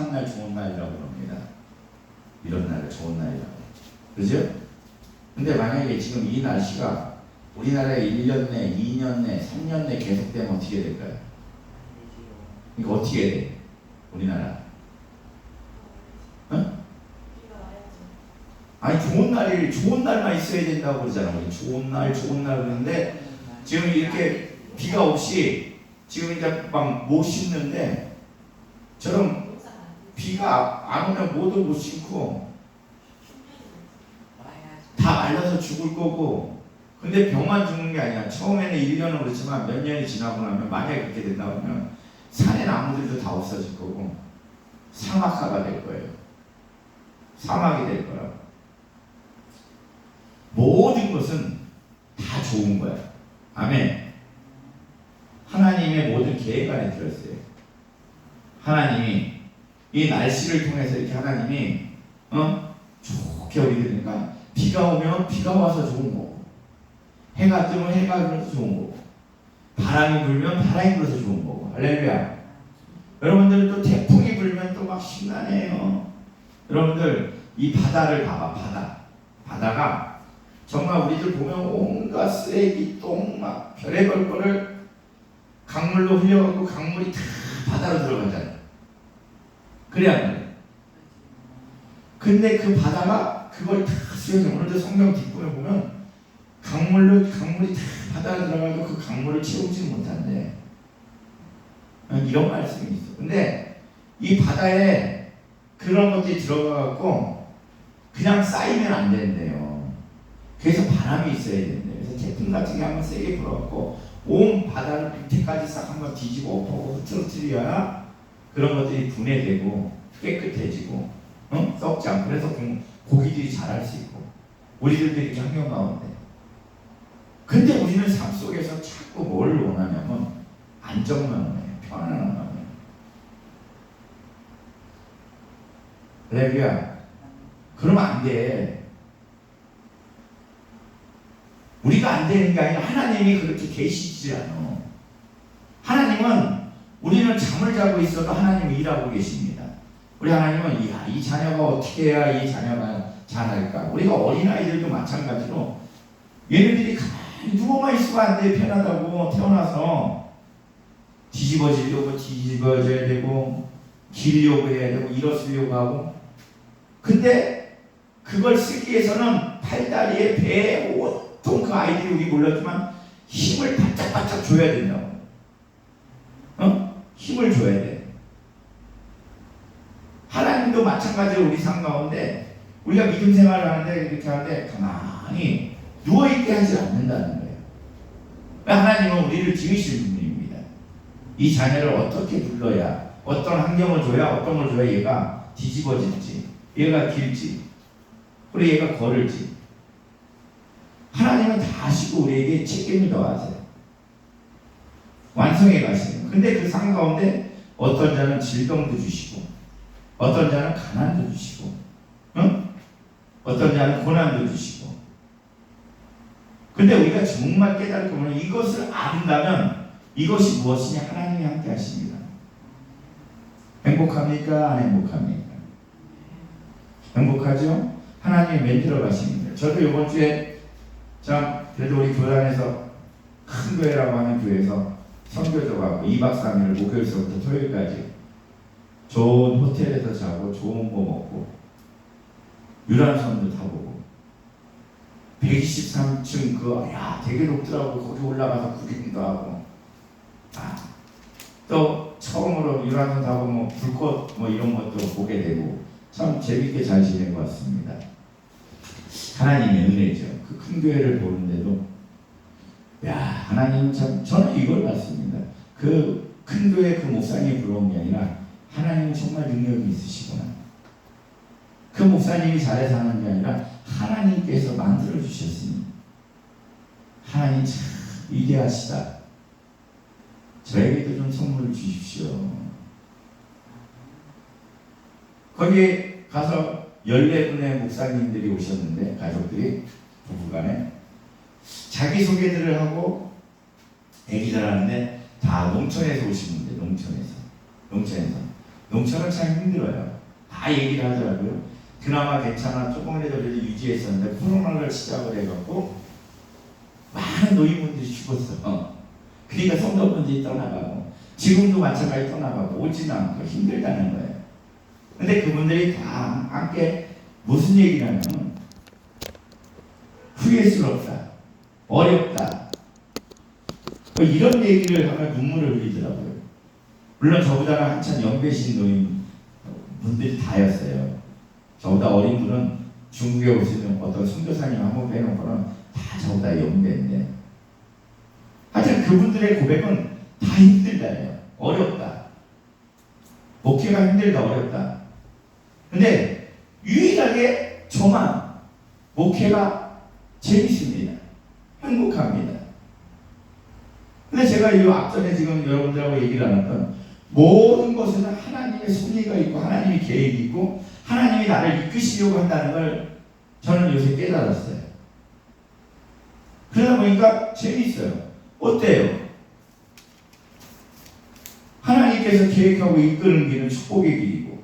마지막 날 좋은 날이라고 합니다. 이런 날을 좋은 날이라고. 그죠? 근데 만약에 지금 이 날씨가 우리나라에 1년 내, 2년 내, 3년 내 계속되면 어떻게 될까요? 이거 어떻게 돼? 우리나라. 어? 아니 좋은 날만 있어야 된다고 그러잖아. 좋은 날 그러는데 지금 이렇게 비가 없이 지금 이제 막 못 심는데 저런 비가 안 오면 뭐도 못 심고 다 말라서 죽을 거고. 근데 병만 죽는 게 아니야. 처음에는 1년은 그렇지만 몇 년이 지나고 나면 만약에 그렇게 된다면 산의 나무들도 다 없어질 거고 사막화가 될 거예요. 사막이 될 거라고. 모든 것은 다 좋은 거야. 아멘. 하나님의 모든 계획 안에 들었어요. 하나님이 이 날씨를 통해서 이렇게 하나님이 좋게 우리들니까 비가 오면 비가 와서 좋은 거고, 해가 뜨면 해가 불어서 좋은 거고, 바람이 불면 바람이 불어서 좋은 거고. 할렐루야. 여러분들 또 태풍이 불면 또 막 신나네요. 여러분들 이 바다를 봐봐. 바다가 정말 우리들 보면 온갖 쓰레기, 똥, 막 별의별 거를 강물로 흘려가고 강물이 다 바다로 들어가잖아요. 그래 안 그래? 근데 그 바다가 그걸 다 수용해. 오늘도 성경 뒷부분에 보면 강물이 다 바다로 들어가도 그 강물을 채우지 못한대. 이런 말씀이 있어. 근데 이 바다에 그런 것들이 들어가갖고 그냥 쌓이면 안 된대요. 그래서 바람이 있어야 된대요. 그래서 태풍 같은 게 한번 세게 불어갖고 온 바다를 밑에까지 싹 한번 뒤집어 엎고 흐트러뜨려야 그런 것들이 분해되고 깨끗해지고 썩지 않고. 그래서 고기들이 자랄 수 있고 우리들도 이렇게 환경 가운데. 근데 우리는 삶 속에서 자꾸 뭘 원하냐면 안정만 원해요. 편안한 마음이에요. 할렐루야. 그러면 안 돼. 우리가 안 되는 게 아니라 하나님이 그렇게 계시지 않아. 하나님은 우리는 잠을 자고 있어도 하나님이 일하고 계십니다. 우리 하나님은 이 자녀가 어떻게 해야 이 자녀가 잘할까. 우리가 어린아이들도 마찬가지로 얘네들이 가만히 누워만 있으면 안 돼. 편하다고 태어나서 뒤집어져야 되고 기르려고 해야 되고 일어서려고 하고. 근데 그걸 쓰기 위해서는 팔다리에 배에 온통 그 아이들이 우리 몰랐지만 힘을 바짝바짝 줘야 된다고. 힘을 줘야 돼. 하나님도 마찬가지로 우리 삶 가운데 우리가 믿음 생활을 하는데 이렇게 하는데 가만히 누워있게 하지 않는다는 거예요. 하나님은 우리를 지으실 분입니다. 이 자녀를 어떻게 불러야, 어떤 환경을 줘야, 어떤 걸 줘야 얘가 뒤집어질지, 얘가 길지, 그리고 얘가 걸을지. 하나님은 다 아시고 우리에게 책임을 더하세요. 완성해 가시는. 근데 그 삶 가운데 어떤 자는 질병도 주시고, 어떤 자는 가난도 주시고, 어떤 자는 고난도 주시고. 근데 우리가 정말 깨달을 거면 이것을 안다면 이것이 무엇이냐? 하나님이 함께 하십니다. 행복합니까? 안 행복합니까? 행복하죠? 하나님이 만들어 가십니다. 저도 이번 주에 그래도 우리 교단에서 큰 교회라고 하는 교회에서 선교조 가고 2박 3일을 목요일서부터 토요일까지 좋은 호텔에서 자고 좋은 거 먹고 유람선도 타보고 123층 되게 높더라고. 거기 올라가서 구경도 하고 또 처음으로 유람선 타고 불꽃 이런 것도 보게 되고 참 재밌게 잘 지낸 것 같습니다. 하나님의 은혜죠. 그 큰 교회를 보는데도 하나님은 참, 저는 이걸 봤습니다. 그 큰 교회 그 목사님이 부러운 게 아니라 하나님은 정말 능력이 있으시구나. 그 목사님이 잘해서 하는 게 아니라 하나님께서 만들어 주셨으니 하나님 참 위대하시다. 저에게도 좀 선물을 주십시오. 거기에 가서 14분의 목사님들이 오셨는데, 가족들이 부부간에 자기소개들을 하고 얘기를 하는데 다 농촌에서 오신 분들. 농촌에서 농촌은 참 힘들어요. 다 얘기를 하더라고요. 그나마 괜찮아 조금이라도 그래도 유지했었는데 코로나를 시작을 해갖고 많은 노인분들이 죽었어. 그러니까 성도분들이 떠나가고 지금도 마찬가지 떠나가고 오지는 않고 힘들다는 거예요. 근데 그분들이 다 함께 무슨 얘기를 하냐면 후회스럽다, 어렵다, 뭐 이런 얘기를 하면 눈물을 흘리더라고요. 물론 저보다는 한참 연배신 노인 분들이 다였어요. 저보다 어린 분은 중국에 오시는 어떤 선교사님 한번 뵈놓고는 다 저보다 연배인데, 하여튼 그분들의 고백은 다 힘들다예요. 어렵다. 목회가 힘들다, 어렵다. 근데 유일하게 저만 목회가 재밌습니다. 행복합니다. 근데 제가 이 앞전에 지금 여러분들하고 얘기를 나눴던 모든 것에는 하나님의 섭리가 있고 하나님의 계획이 있고 하나님이 나를 이끄시려고 한다는 걸 저는 요새 깨달았어요. 그러다 보니까 재밌어요. 어때요? 하나님께서 계획하고 이끄는 길은 축복의 길이고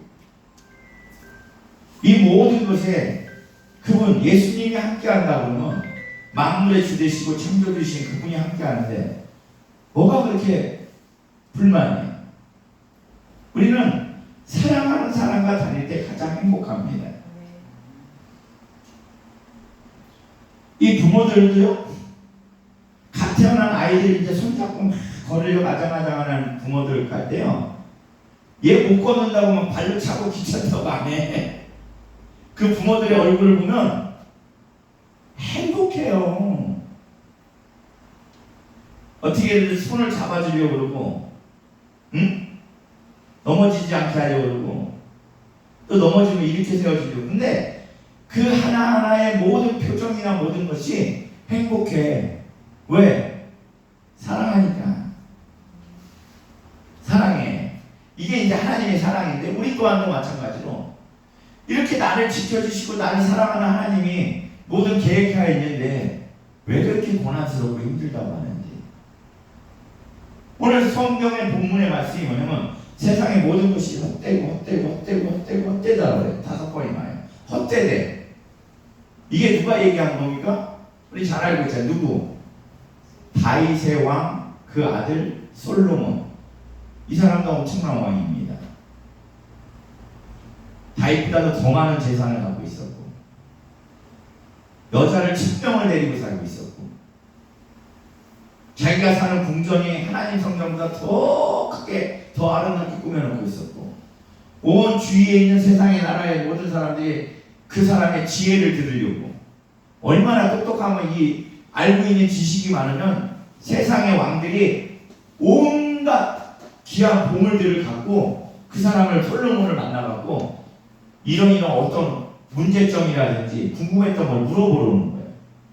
이 모든 것에 그분 예수님이 함께 한다고는 만물의 주 되시고 창조 주신 그분이 함께 하는데 뭐가 그렇게 불만이에요? 우리는 사랑하는 사람과 다닐 때 가장 행복합니다. 이 부모들도요, 갓 태어난 아이들 이제 손잡고 막 걸으려고 아장아장하는 부모들 갈 때요, 얘 못 걷는다고 막 발로 차고 귀찮다고 안 해. 그 부모들의 얼굴을 보면 행복해요. 어떻게든 손을 잡아주려고 그러고, 응? 넘어지지 않게 하려고 그러고, 또 넘어지면 이렇게 세워주려고. 근데 그 하나하나의 모든 표정이나 모든 것이 행복해. 왜? 사랑하니까. 사랑해. 이게 이제 하나님의 사랑인데 우리 또한도 마찬가지로 이렇게 나를 지켜주시고 나를 사랑하는 하나님이 모든 계획하에 있는데 왜 그렇게 고난스럽고 힘들다고 하는지. 오늘 성경의 본문의 말씀이 뭐냐면 세상의 모든 것이 헛되다고 그래요. 5번이 나요. 헛되대. 이게 누가 얘기한 겁니까? 우리 잘 알고 있잖아요. 누구? 다윗의 왕, 그 아들 솔로몬. 이 사람도 엄청난 왕입니다. 다윗보다도 더 많은 재산을 갖고 있었고 여자를 1000명을 데리고 살고 있었고 자기가 사는 궁전이 하나님 성전보다 더 크게 더 아름답게 꾸며놓고 있었고 온 주위에 있는 세상의 나라의 모든 사람들이 그 사람의 지혜를 들으려고 얼마나 똑똑하면 이 알고 있는 지식이 많으면 세상의 왕들이 온갖 귀한 보물들을 갖고 그 사람을 솔로몬을 만나갖고 이런 어떤 문제점이라든지 궁금했던 걸 물어보러 오는 거예요.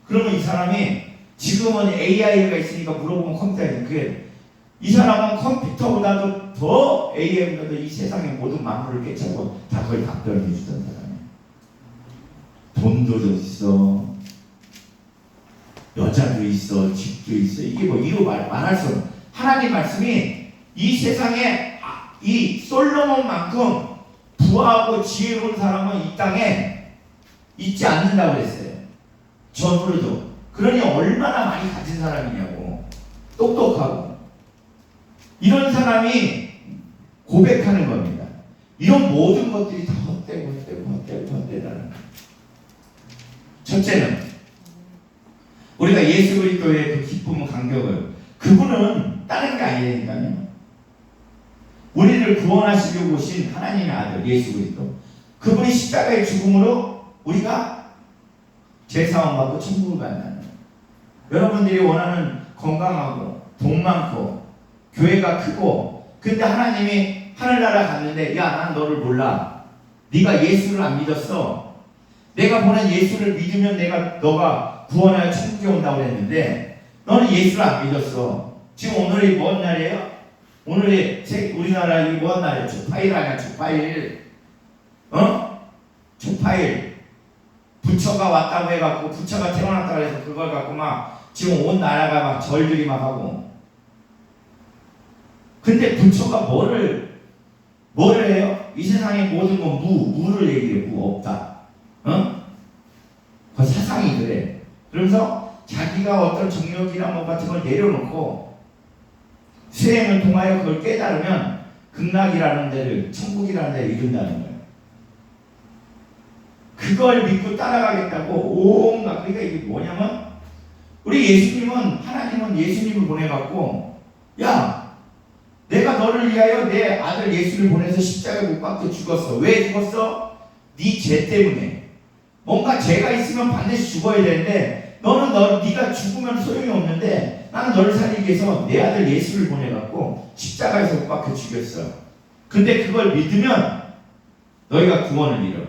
그러면 이 사람이 지금은 AI가 있으니까 물어보면 컴퓨터에 그게 이 사람은 컴퓨터보다도 더 AI보다도 이 세상의 모든 만물을 깨치고 다 그걸 답변을 해주던 사람이에요. 돈도 있어, 여자도 있어, 집도 있어. 이게 뭐 이루 말할 수 없는 하나님 말씀이 이 세상에 이 솔로몬만큼 부하고 지혜로운 사람은 이 땅에 있지 않는다고 그랬어요. 전으로도. 그러니 얼마나 많이 가진 사람이냐고. 똑똑하고. 이런 사람이 고백하는 겁니다. 이런 모든 것들이 다 헛되다는 거예요. 첫째는 우리가 예수 그리스도의 그 기쁨과 감격을 그분은 다른 게 아니라니까요. 우리를 구원하시려고 오신 하나님의 아들 예수 그리스도 그분이 십자가의 죽음으로 우리가 죄사함 받고 천국을 간다는 거예요. 여러분들이 원하는 건강하고 돈 많고 교회가 크고 근데 하나님이 하늘나라 갔는데 야 난 너를 몰라. 네가 예수를 안 믿었어. 내가 보낸 예수를 믿으면 너가 구원하여 천국에 온다고 했는데 너는 예수를 안 믿었어. 지금 오늘이 뭔 날이에요? 오늘이 우리나라 이 뭔 날이에요? 주파일 아니야? 주파일. 주파일. 부처가 왔다고 해갖고 부처가 태어났다고 해서 그걸 갖고 막 지금 온 나라가 막 절들이 막 하고. 근데 부처가 뭐를 뭐를 해요? 이 세상의 모든 건 무를 얘기해. 무 없다. 그 사상이 그래. 그러면서 자기가 어떤 정력이나 뭐 같은 걸 내려놓고 수행을 통하여 그걸 깨달으면 극락이라는 데를, 천국이라는 데를 이룬다는 거예요. 그걸 믿고 따라가겠다고 온갖, 그러니까 이게 뭐냐면, 우리 예수님은, 하나님은 예수님을 보내갖고, 야, 내가 너를 위하여 내 아들 예수를 보내서 십자가에 못 박혀 죽었어. 왜 죽었어? 네 죄 때문에. 뭔가 죄가 있으면 반드시 죽어야 되는데, 네가 죽으면 소용이 없는데, 나는 너를 살리기 위해서 내 아들 예수를 보내갖고 십자가에서 못 박혀 죽였어. 근데 그걸 믿으면 너희가 구원을 이뤄.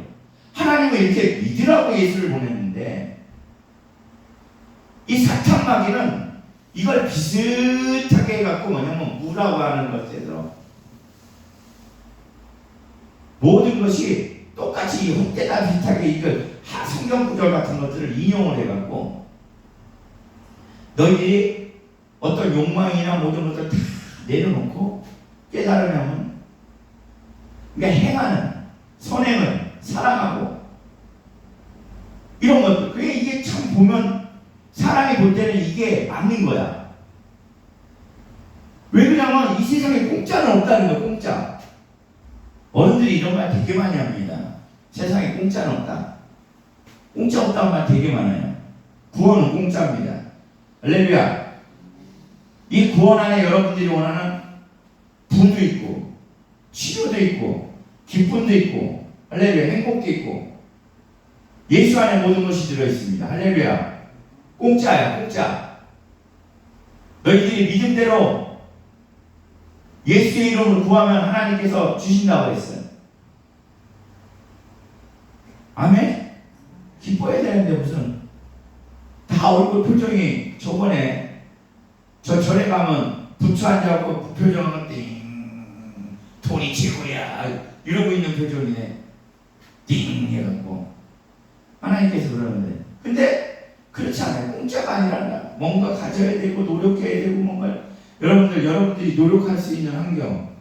하나님은 이렇게 믿으라고 예수를 보냈는데, 이 사탄 마귀는 이걸 비슷하게 해갖고 뭐냐면 무라고 하는 것에서 모든 것이 똑같이 헛되다 비슷하게 이걸 성경 구절 같은 것들을 인용을 해갖고 너희들이 어떤 욕망이나 모든 것들을 다 내려놓고 깨달으면, 그러니까 행하는 선행을 사랑하고 이런 것들, 그게 이게 참 보면 사람이 볼 때는 이게 맞는 거야. 왜 그러냐면 이 세상에 공짜는 없다는 거야. 공짜. 어른들이 이런 말 되게 많이 합니다. 세상에 공짜는 없다. 공짜 없다는 말 되게 많아요. 구원은 공짜입니다. 할렐루야. 이 구원 안에 여러분들이 원하는 부도 있고 치료도 있고 기쁨도 있고 할렐루야, 행복도 있고 예수 안에 모든 것이 들어있습니다. 할렐루야. 공짜야, 공짜. 너희들이 믿음대로 예수의 이름으로 구하면 하나님께서 주신다고 했어요. 아멘? 기뻐해야 되는데 무슨 다 얼굴 표정이, 저번에 저 절에 가면 부처 앉아갖고 표정은 띵, 돈이 최고야 이러고 있는 표정이네. 띵 해갖고 하나님께서 그러는데, 근데 그렇지 않아요. 공짜가 아니라 뭔가 가져야 되고 노력해야 되고, 뭔가 여러분들이 노력할 수 있는 환경,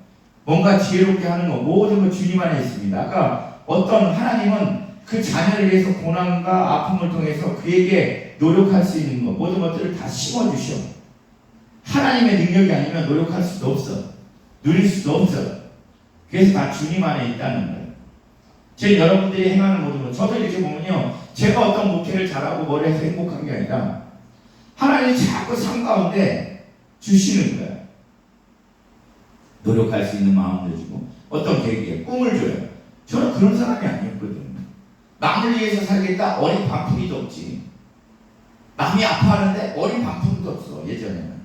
뭔가 지혜롭게 하는 거, 모든 거 주님 안에 있습니다. 아까 어떤 하나님은 그 자녀를 위해서 고난과 아픔을 통해서 그에게 노력할 수 있는 것, 모든 것들을 다 심어주셔. 하나님의 능력이 아니면 노력할 수도 없어. 누릴 수도 없어. 그래서 다 주님 안에 있다는 거예요. 여러분들이 행하는 모든 것, 저도 이렇게 보면요, 제가 어떤 목회를 잘하고 뭘 해서 행복한 게 아니라 하나님이 자꾸 삶 가운데 주시는 거예요. 노력할 수 있는 마음도 주고 어떤 계기에 꿈을 줘요. 저는 그런 사람이 아니었거든요. 남을 위해서 살겠다 어린 반푼이도 없지. 남이 아파하는데 어린 반푼도 없어, 예전에는.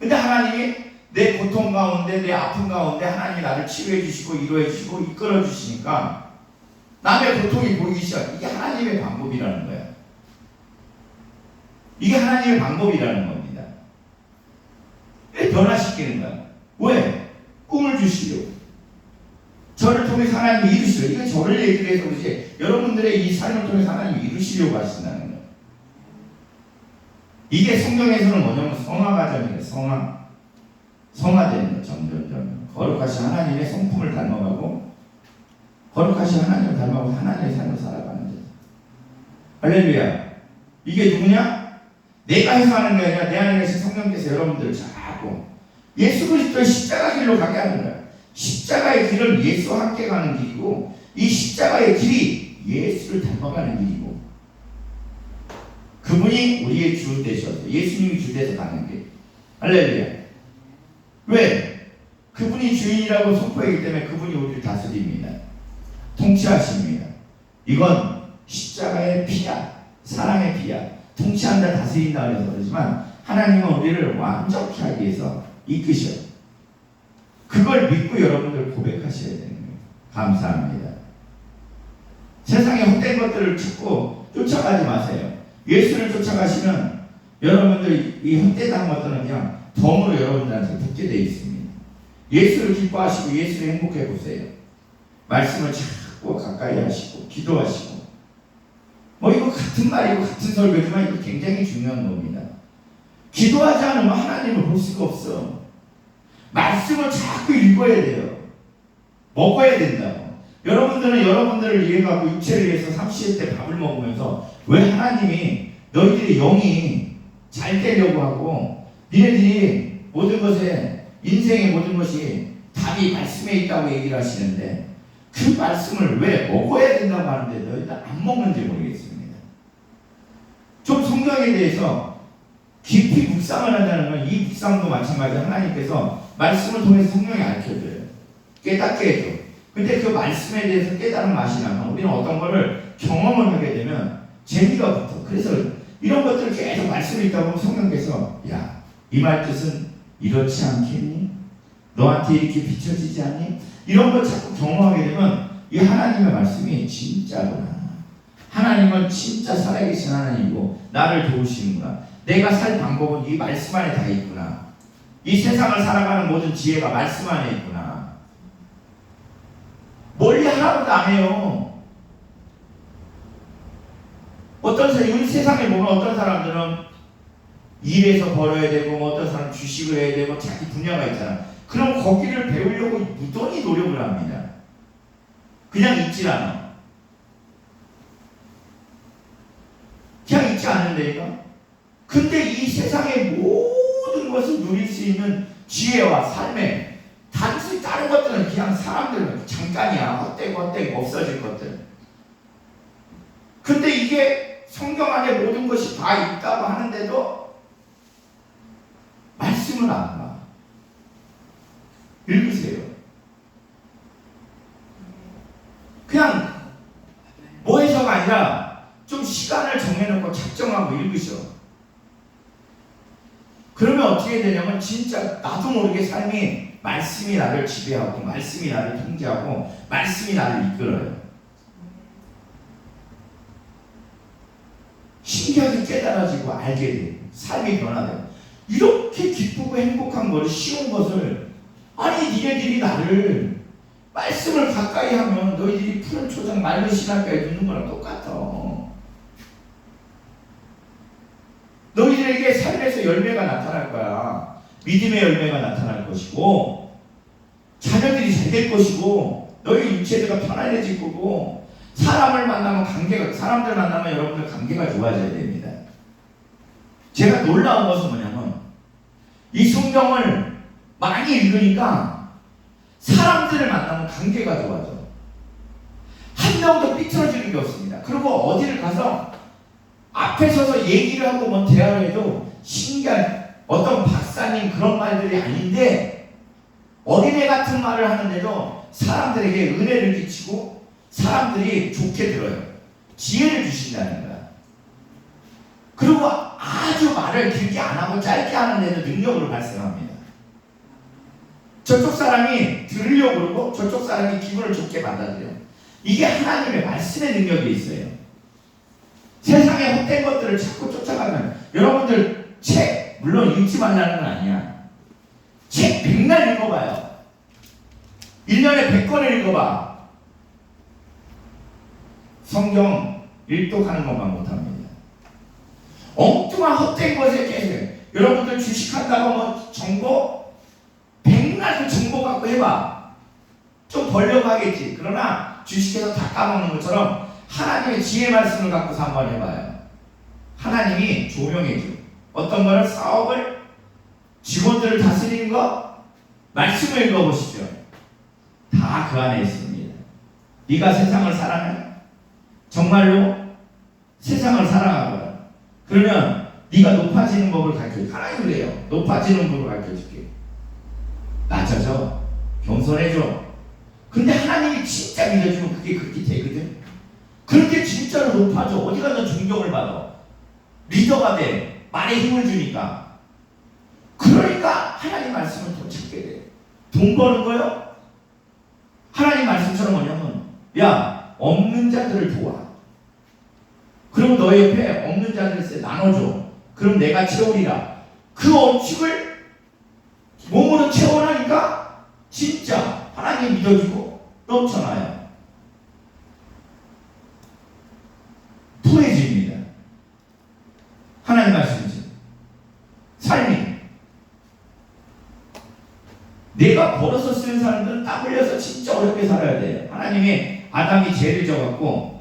근데 하나님이 내 고통 가운데, 내 아픔 가운데 하나님이 나를 치유해 주시고 위로해 주시고 이끌어 주시니까 남의 고통이 보이기 시작. 이게 하나님의 방법이라는 거야. 이게 하나님의 방법이라는 겁니다. 변화시키는 거야. 왜? 꿈을 주시려고. 저를 통해서 하나님이 이루시려고. 이게 저를 얘기를 해서 그렇지, 여러분들의 이 삶을 통해서 하나님이 이루시려고 하신다는 거야. 이게 성경에서는 뭐냐면 성화과정이에요. 성화되는 거. 점점 거룩하신 하나님의 성품을 닮아가고, 거룩하신 하나님을 닮아가고 하나님의 삶을 살아가는 거죠. 할렐루야. 이게 누구냐? 내가 해서 하는 게 아니라 내 안에 계신 성령께서 여러분들을 자꾸 예수 그리스도의 십자가 길로 가게 하는 거야. 십자가의 길은 예수와 함께 가는 길이고, 이 십자가의 길이 예수를 닮아가는 길이고, 그분이 우리의 주 되셔서, 예수님이 주 돼서 가는 길. 할렐루야. 왜? 그분이 주인이라고 선포하기 때문에 그분이 우리를 다스립니다. 통치하십니다. 이건 십자가의 피야, 사랑의 피야. 통치한다, 다스린다 그래서 그러지만 하나님은 우리를 완전케 하기 위해서 이끄셔. 그걸 믿고 여러분들 고백하셔야 되는 거예요. 감사합니다. 세상에 헛된 것들을 찾고 쫓아가지 마세요. 예수를 쫓아가시면 여러분들 이 헛되다는 것들은 그냥 덤으로 여러분들한테 붙게 되어 있습니다. 예수를 기뻐하시고 예수를 행복해 보세요. 말씀을 자꾸 가까이 하시고 기도하시고, 뭐 이거 같은 말이고 같은 설교지만 이거 굉장히 중요한 겁니다. 기도하지 않으면 하나님을 볼 수가 없어. 말씀을 자꾸 읽어야 돼요. 먹어야 된다고. 여러분들은 여러분들을 위해 가고 육체를 위해서 삼시세 때 밥을 먹으면서 왜 하나님이 너희들의 영이 잘 되려고 하고 니네들이 모든 것에 인생의 모든 것이 답이 말씀에 있다고 얘기를 하시는데 그 말씀을 왜 먹어야 된다고 하는데 너희들 안 먹는지 모르겠습니다. 좀 성경에 대해서 깊이 묵상을 한다는 건 이 묵상도 마찬가지로 하나님께서 말씀을 통해서 성령이 알려줘요. 깨닫게 해줘. 근데 그 말씀에 대해서 깨달은 맛이 나면 우리는 어떤 거를 경험을 하게 되면 재미가 붙어. 그래서 이런 것들을 계속 말씀을 읽다 보면 성령께서 야, 이 말 뜻은 이렇지 않겠니? 너한테 이렇게 비춰지지 않니? 이런 걸 자꾸 경험하게 되면 이 하나님의 말씀이 진짜구나. 하나님은 진짜 살아계신 하나님이고 나를 도우시는구나. 내가 살 방법은 이 말씀 안에 다 있구나. 이 세상을 살아가는 모든 지혜가 말씀 안에 있구나. 멀리 하나도 안 해요. 어떤 사람, 우리 세상에 보면 어떤 사람들은 일해서 벌어야 되고 어떤 사람은 주식을 해야 되고 자기 분야가 있잖아. 그럼 거기를 배우려고 무던히 노력을 합니다. 그냥 있질 않아. 그냥 있지 않는다니까. 근데 이 세상의 모든 것을 누릴 수 있는 지혜와 삶에 단순히 다른 것들은 그냥 사람들은 잠깐이야. 헛되고 없어질 것들. 근데 이게 성경 안에 모든 것이 다 있다고 하는데도 말씀을 안 봐. 읽으세요. 그냥 뭐 해서가 아니라 좀 시간을 정해놓고 작정하고 읽으셔. 그러면 어떻게 되냐면 진짜 나도 모르게 삶이 말씀이 나를 지배하고 말씀이 나를 통제하고 말씀이 나를 이끌어요. 신기하게 깨달아지고 알게 돼요. 삶이 변화돼요. 이렇게 기쁘고 행복한 것을 쉬운 것을 아니 니네들이 나를 말씀을 가까이 하면 너희들이 푸른 초장 맑은 신학가에 듣는 거랑 똑같아. 너희들에게 삶에서 열매가 나타날 거야. 믿음의 열매가 나타날 것이고 자녀들이 잘 될 것이고 너희 육체가 편안해질 거고 사람을 만나면 사람들 만나면 여러분들 관계가 좋아져야 됩니다. 제가 놀라운 것은 뭐냐면 이 성경을 많이 읽으니까 사람들을 만나면 관계가 좋아져. 한 명도 삐뚤어지는 게 없습니다. 그리고 어디를 가서 앞에 서서 얘기를 하고 뭐 대화를 해도 신기한 어떤 박사님 그런 말들이 아닌데 어린애 같은 말을 하는데도 사람들에게 은혜를 끼치고 사람들이 좋게 들어요. 지혜를 주신다는 거야. 그리고 아주 말을 길게 안 하고 짧게 하는데도 능력으로 발생합니다. 저쪽 사람이 들으려고 그러고 저쪽 사람이 기분을 좋게 받아들여요. 이게 하나님의 말씀의 능력이 있어요. 세상에 헛된 것들을 자꾸 쫓아가면 여러분들 책 물론 읽지 말라는 건 아니야. 책 100날 읽어봐요. 1년에 100권을 읽어봐. 성경 일독하는 것만 못합니다. 엉뚱한 헛된 것에 계세요. 여러분들 주식한다고 뭐 정보 100날 그 정보 갖고 해봐. 좀 벌려고 하겠지. 그러나 주식해서 다 까먹는 것처럼 하나님의 지혜 말씀을 갖고서 한번 해봐요. 하나님이 조명해줘. 어떤 거를 사업을 직원들을 다스리는 거 말씀을 읽어보시죠. 다 그 안에 있습니다. 네가 세상을 사랑해? 정말로 세상을 사랑하거라. 그러면 네가 높아지는 법을 가르쳐줄게. 하나님 그래요. 높아지는 법을 가르쳐줄게. 낮아져. 겸손해져. 근데 하나님이 진짜 믿어주면 그게 그렇게 되거든. 그렇게 진짜로 높아져. 어디 가서 존경을 받아. 리더가 돼. 말에 힘을 주니까. 그러니까 하나님 말씀을 더 찾게 돼. 돈 버는 거요? 하나님 말씀처럼 뭐냐면 야 없는 자들을 도와. 그리고 너 옆에 없는 자들을 나눠줘. 그럼 내가 채우리라. 그 엄축을 몸으로 채워나니까 진짜 하나님 믿어주고 넘쳐나요. 푸해집니다. 하나님 말씀이죠. 삶이 내가 벌어서 쓰는 사람들은 땀 흘려서 진짜 어렵게 살아야 돼요. 하나님이 아담이 죄를 져갖고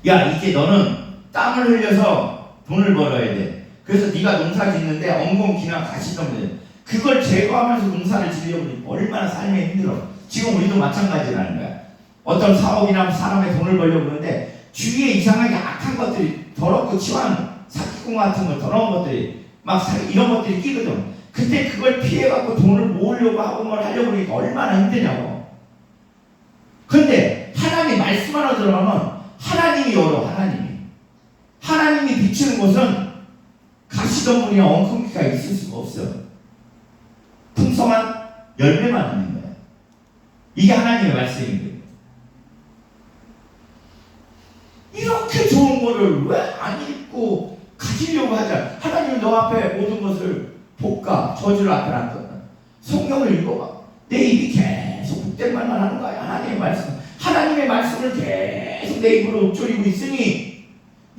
야 이제 너는 땀을 흘려서 돈을 벌어야 돼. 그래서 네가 농사 짓는데 엉겅퀴나 가시덤불 그걸 제거하면서 농사를 지으려고 얼마나 삶에 힘들어. 지금 우리도 마찬가지라는 거야. 어떤 사업이나 사람의 돈을 벌려고 그러는데 주위에 이상하게 악한 것들이 더럽고 치환 사기꾼 같은 거 더러운 것들이 막 이런 것들이 끼거든. 근데 그걸 피해갖고 돈을 모으려고 하고 뭘 하려고 하니까 얼마나 힘드냐고. 근데 하나님 말씀 하나 들어가면 하나님이 열어. 하나님이 비추는 곳은 가시덤불이나 엉겅퀴가 있을 수가 없어. 풍성한 열매만 있는 거야. 이게 하나님의 말씀인 거예요. 이렇게 좋은 거를 왜 안 읽고 가지려고 하자. 하나님은 너 앞에 모든 것을 볶아 저주를 앞에 놨거든. 성경을 읽어봐. 내 입이 계속 복된 말만 하는 거야. 하나님의 말씀을 계속 내 입으로 읊조리고 있으니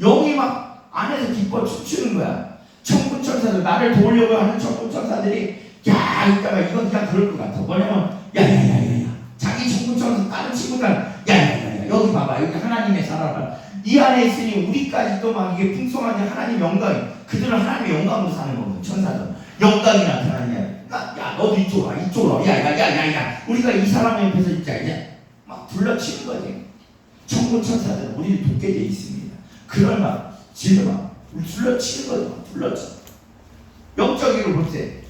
영이 막 안에서 기뻐 춤추는 거야. 천군천사들 나를 도우려고 하는 천군천사들이 야 이따가 이건 그냥 그럴 것 같아. 뭐냐면 야야야야야 자기 천군천사 다른 친구들 야야야야 여기 봐봐 여기 하나님의 사람을 이 안에 있으니 우리까지도 막 이게 풍성하게 하나님 영광이 그들은 하나님의 영광으로 사는 거거든. 천사들 영광이 나타나냐. 야 너도 이쪽으로 와. 야야야야야 우리가 이 사람 옆에서 있자 이제 막 둘러치는 거지. 천군천사들은 우리를 돕게 돼 있습니다. 그걸 막 지금 막 둘러치는 거죠. 둘러치. 영적으로 볼 때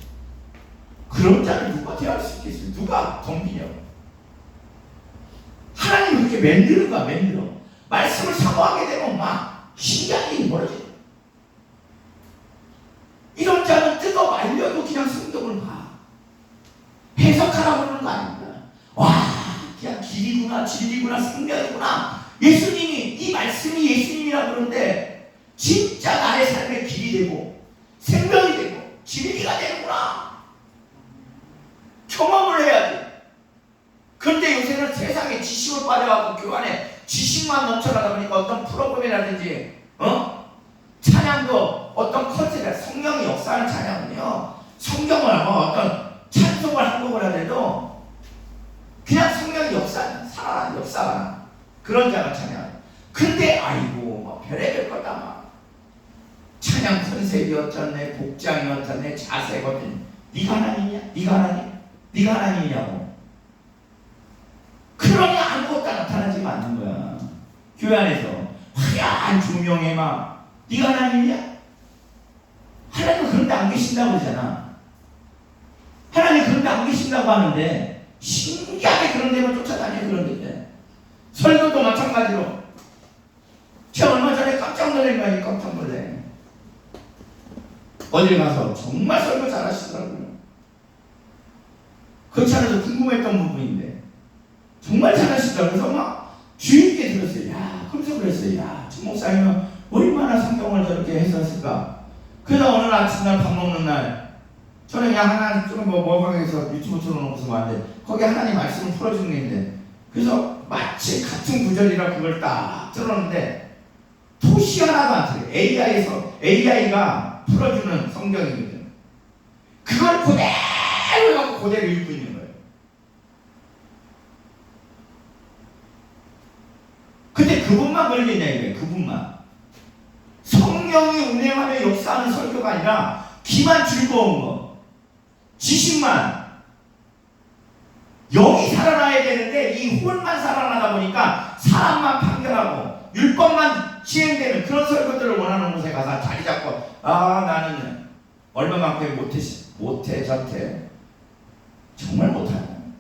그런 자를 누가 대할 수 있겠어요? 누가 덤비냐고. 하나님이 그렇게 만들어. 말씀을 사모하게 되면 막 신기한 일이 벌어져. 이런 자는 뜯어 말려도 그냥 성경을 봐. 해석하라고 그러는 거 아닙니다. 와 그냥 길이구나 진리구나 생명이구나. 예수님이 이 말씀이 예수님이라 그러는데 진짜 나의 삶의 길이 되고 생명이 되고 진리가 되는구나. 경험을 해야 돼. 그런데 요새는 세상에 지식을 빠져갖고 교회 안에 지식만 넘쳐나다 보니까 어떤 프로그램이라든지 찬양도 어떤 컨셉에 성령이 역사하는 찬양은요 성경을 어떤 찬송을 한 곡을 하더라도 그냥 성령이 역사하는 그런 자가 찬양. 근데 아이고 뭐 별의별 거다 막 찬양 컨셉이 어쩌네 복장이 어쩌네 자세가 어쩌네. 네가 하나님이냐? 네가 하나님이냐고. 그러니 아무것도 나타나지가 않는 거야. 교회 안에서 화려한 조명에 막 네가 하나님이냐? 하나님은 그런데 안 계신다고 그러잖아. 하나님 그런데 안 계신다고 하는데 신기하게 그런 데만 쫓아다니는 그런 데인데 설교도 마찬가지로 제가 얼마 전에 깜짝 놀란 거야. 깜짝 놀래. 어딜 가서 정말 설교 잘하시더라고요. 그렇지 않아도 궁금했던 부분인데 정말 잘하시더라고요. 그래서 막 주의 있게 들었어요. 그래서 그랬어요. 저 목사님은 얼마나 성경을 저렇게 했었을까. 그래서 어느 아침날 밥 먹는 날 저는 그냥 하나 좀 먹방에서 유튜브 틀어놓고서 왔는데 거기 하나님 말씀을 풀어주는 게 있는데 그래서 마치 같은 구절이라 그걸 딱 틀었는데 토시 하나도 안 틀어요. AI가 풀어주는 성경이거든. 그걸 그대로 하고 그대로 읽고 있는 거예요. 근데 그분만 그러겠냐 이거예요. 그분만. 성령이 운행하며 역사하는 설교가 아니라 귀만 즐거운 거. 지식만. 영이 살아나야 되는데 이 혼만 살아나다 보니까 사람만 판결하고 율법만 시행되는 그런 설교들을 원하는 곳에 가서 자리 잡고 나는 얼마만큼 못해 저태 정말 못하네.